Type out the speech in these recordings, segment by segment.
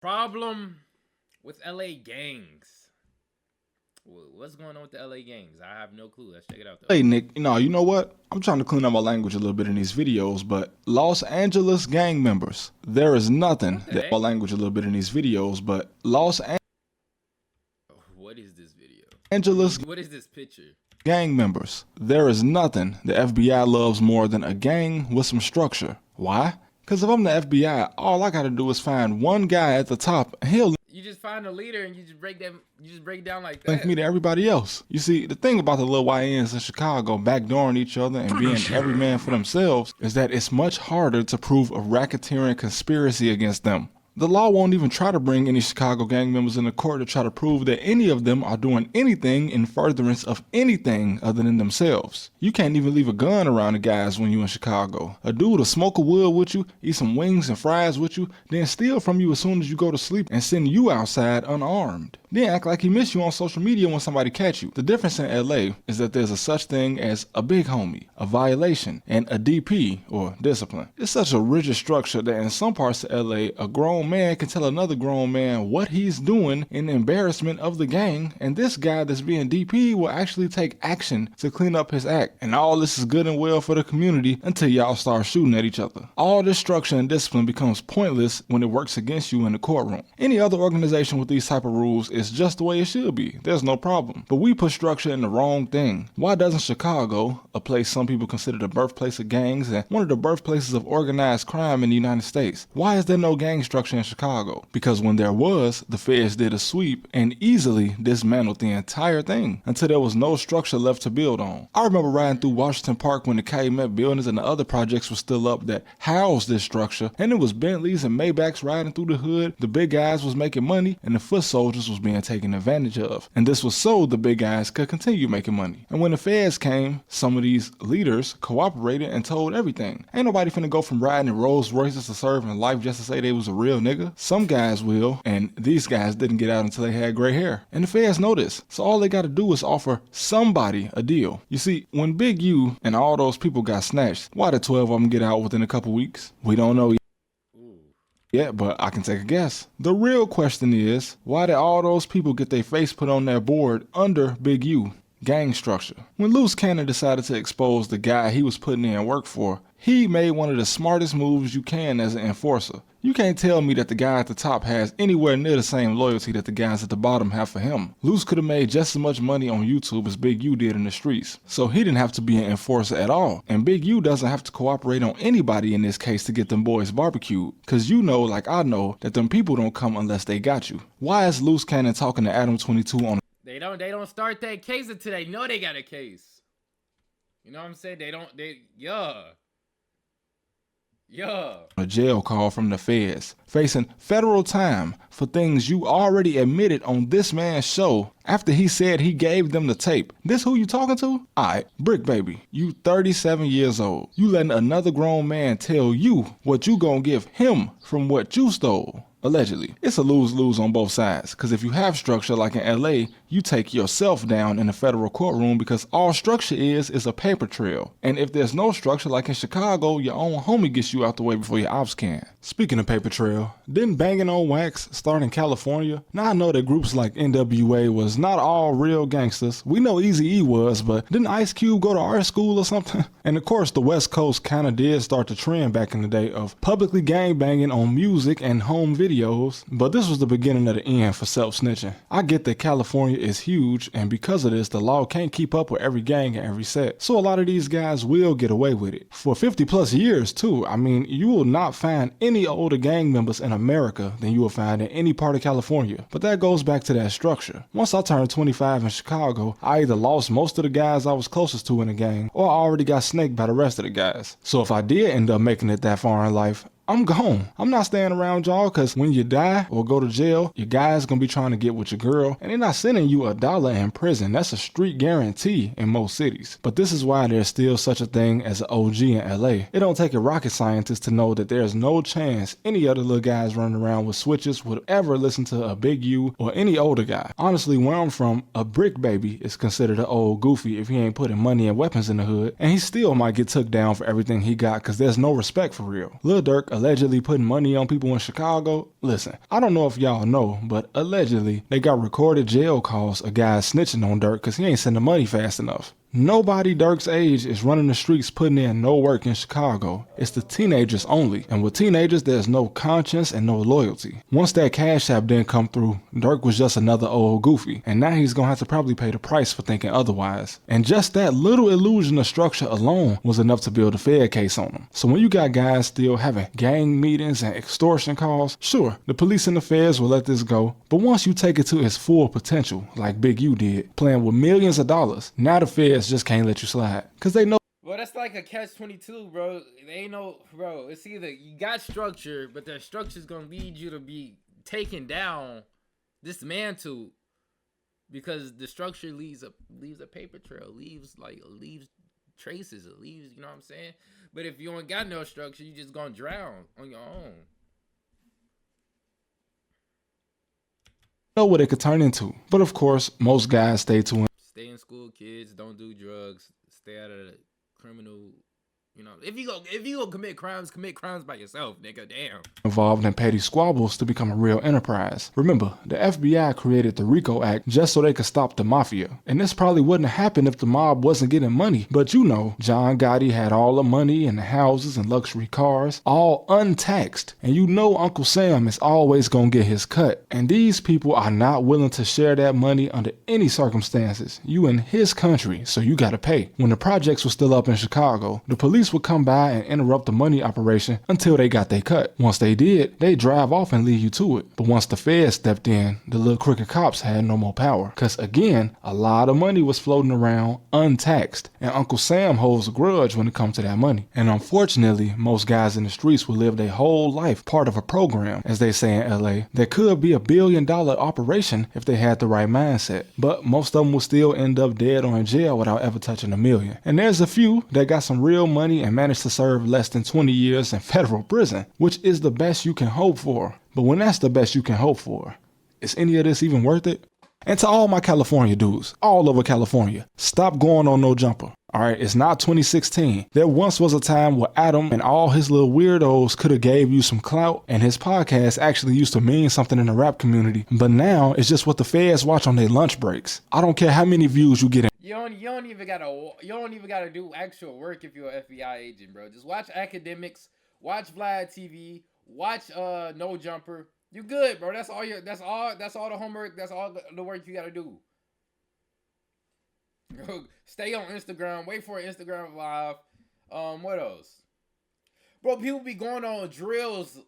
Problem with LA gangs. What's going on with the LA gangs? I have no clue. Let's check it out though. Hey Nick, you know what? I'm trying to clean up my language a little bit in these videos, but Los Angeles gang members, there is nothing that my language a little bit in these videos, but What is this video? Angeles What is this picture? gang members, there is nothing the FBI loves more than a gang with some structure. Why? Because if I'm the FBI, all I gotta do is find one guy at the top and he'll You just find a leader and you just break them. You just break down like link that. me to everybody else. You see, the thing about the little YNs in Chicago backdooring each other and being every man for themselves is that it's much harder to prove a racketeering conspiracy against them. The law won't even try to bring any Chicago gang members into court to try to prove that any of them are doing anything in furtherance of anything other than themselves. You can't even leave a gun around the guys when you're in Chicago. A dude will smoke a wood with you, eat some wings and fries with you, then steal from you as soon as you go to sleep and send you outside unarmed. Then act like he missed you on social media when somebody catch you. The difference in LA is that there's a such thing as a big homie, a violation, and a DP, or discipline. It's such a rigid structure that in some parts of LA, a grown man can tell another grown man what he's doing in embarrassment of the gang, and this guy that's being DP will actually take action to clean up his act. And all this is good and well for the community until y'all start shooting at each other. All this structure and discipline becomes pointless when it works against you in the courtroom. Any other organization with these type of rules is just the way it should be. There's no problem. But we put structure in the wrong thing. Why doesn't Chicago, a place some people consider the birthplace of gangs and one of the birthplaces of organized crime in the United States, why is there no gang structure in Chicago? Because when there was, the feds did a sweep and easily dismantled the entire thing until there was no structure left to build on. I remember riding through Washington Park when the Calumet buildings and the other projects were still up that housed this structure, and it was Bentleys and Maybachs riding through the hood, the big guys was making money, and the foot soldiers was being taken advantage of. And this was so the big guys could continue making money. And when the feds came, some of these leaders cooperated and told everything. Ain't nobody finna go from riding in Rolls Royces to serving life just to say they was a real nigga. Some guys will, and these guys didn't get out until they had gray hair. And the feds know this, so all they gotta do is offer somebody a deal. You see, when Big U and all those people got snatched, why did 12 of them get out within a couple weeks? We don't know yet. Yeah, but I can take a guess. The real question is, why did all those people get their face put on that board under Big U? Gang structure. When Loose Cannon decided to expose the guy he was putting in work for, he made one of the smartest moves you can as an enforcer. You can't tell me that the guy at the top has anywhere near the same loyalty that the guys at the bottom have for him. Loose could have made just as much money on YouTube as Big U did in the streets, so he didn't have to be an enforcer at all. And Big U doesn't have to cooperate on anybody in this case to get them boys barbecued, cause you know like I know that them people don't come unless they got you. Why is Loose Cannon talking to Adam 22 on They don't start that case until they know they got a case. You know what I'm saying? a jail call from the feds, facing federal time for things you already admitted on this man's show after he said he gave them the tape. This who you talking to? Alright, Brick Baby, you 37 years old. You letting another grown man tell you what you gonna give him from what you stole. Allegedly. It's a lose-lose on both sides, because if you have structure like in LA, you take yourself down in the federal courtroom because all structure is a paper trail. And if there's no structure like in Chicago, your own homie gets you out the way before your ops can. Speaking of paper trail, didn't Banging on Wax start in California? Now I know that groups like NWA was not all real gangsters. We know Eazy-E was, but didn't Ice Cube go to art school or something? And of course the West Coast kinda did start the trend back in the day of publicly gangbanging on music and home videos, but this was the beginning of the end for self-snitching. I get that California is huge, and because of this, the law can't keep up with every gang and every set. So a lot of these guys will get away with it. For 50 plus years too. I mean, you will not find any older gang members in America than you will find in any part of California. But that goes back to that structure. Once I turned 25 in Chicago, I either lost most of the guys I was closest to in the gang, or I already got snaked by the rest of the guys. So if I did end up making it that far in life, I'm gone. I'm not staying around y'all, because when you die or go to jail, your guy's gonna be trying to get with your girl, and they're not sending you $1 in prison. That's a street guarantee in most cities. But this is why there's still such a thing as an OG in LA. It don't take a rocket scientist to know that there's no chance any other little guys running around with switches would ever listen to a Big U or any older guy. Honestly, where I'm from, a Brick Baby is considered an old goofy if he ain't putting money and weapons in the hood, and he still might get took down for everything he got because there's no respect for real. Lil Durk allegedly putting money on people in Chicago, listen, I don't know if y'all know, but allegedly they got recorded jail calls of guys snitching on Dirk because he ain't sending money fast enough. Nobody Dirk's age is running the streets putting in no work in Chicago. It's the teenagers only. And with teenagers, there's no conscience and no loyalty. Once that Cash App didn't come through, Dirk was just another old goofy. And now he's gonna have to probably pay the price for thinking otherwise. And just that little illusion of structure alone was enough to build a Fed case on him. So when you got guys still having gang meetings and extortion calls, sure, the police and the feds will let this go. But once you take it to its full potential, like Big U did, playing with millions of dollars, now the feds just can't let you slide. Cause they know. Well, that's like a catch-22, bro. They ain't no, bro. It's either you got structure, but that structure's gonna lead you to be taken down, dismantled, because the structure leaves a paper trail, leaves traces, it leaves, you know what I'm saying? But if you ain't got no structure, you just gonna drown on your own. Know what it could turn into. But of course, most guys stay in school, kids, don't do drugs, stay out of the criminal, you know. If you go commit crimes by yourself, nigga, damn. Involved in petty squabbles to become a real enterprise. Remember, the FBI created the RICO Act just so they could stop the mafia. And this probably wouldn't have happened if the mob wasn't getting money. But you know, John Gotti had all the money and the houses and luxury cars, all untaxed. And you know Uncle Sam is always gonna get his cut. And these people are not willing to share that money under any circumstances. You in his country, so you gotta pay. When the projects were still up in Chicago, the police would come by and interrupt the money operation until they got their cut. Once they did, they drive off and leave you to it. But once the feds stepped in, the little crooked cops had no more power. Cause again, a lot of money was floating around untaxed. And Uncle Sam holds a grudge when it comes to that money. And unfortunately, most guys in the streets will live their whole life part of a program, as they say in LA, that could be $1 billion operation if they had the right mindset. But most of them will still end up dead or in jail without ever touching $1 million. And there's a few that got some real money and managed to serve less than 20 years in federal prison, which is the best you can hope for. But when that's the best you can hope for, is any of this even worth it? And to all my California dudes, all over California, stop going on no jumper. Alright, it's not 2016. There once was a time where Adam and all his little weirdos could have gave you some clout, and his podcast actually used to mean something in the rap community. But now it's just what the feds watch on their lunch breaks. I don't care how many views you get in. You don't even gotta do actual work if you're an FBI agent, bro. Just watch academics, watch Vlad TV, watch No Jumper. You good, bro. That's all the homework, that's all the work you gotta do. Stay on Instagram, wait for an Instagram live. What else? Bro, people be going on drills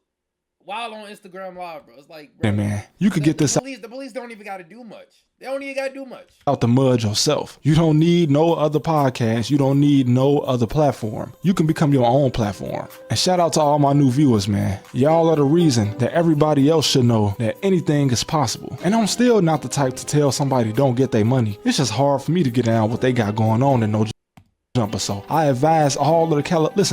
while on Instagram live, bro. It's like, bro, hey man, you could get this the police don't even gotta do much. They don't even gotta do much. Out the mud yourself. You don't need no other podcast. You don't need no other platform. You can become your own platform. And shout out to all my new viewers, man. Y'all are the reason that everybody else should know that anything is possible. And I'm still not the type to tell somebody don't get their money. It's just hard for me to get down what they got going on and no jumper. So I advise all of the listen.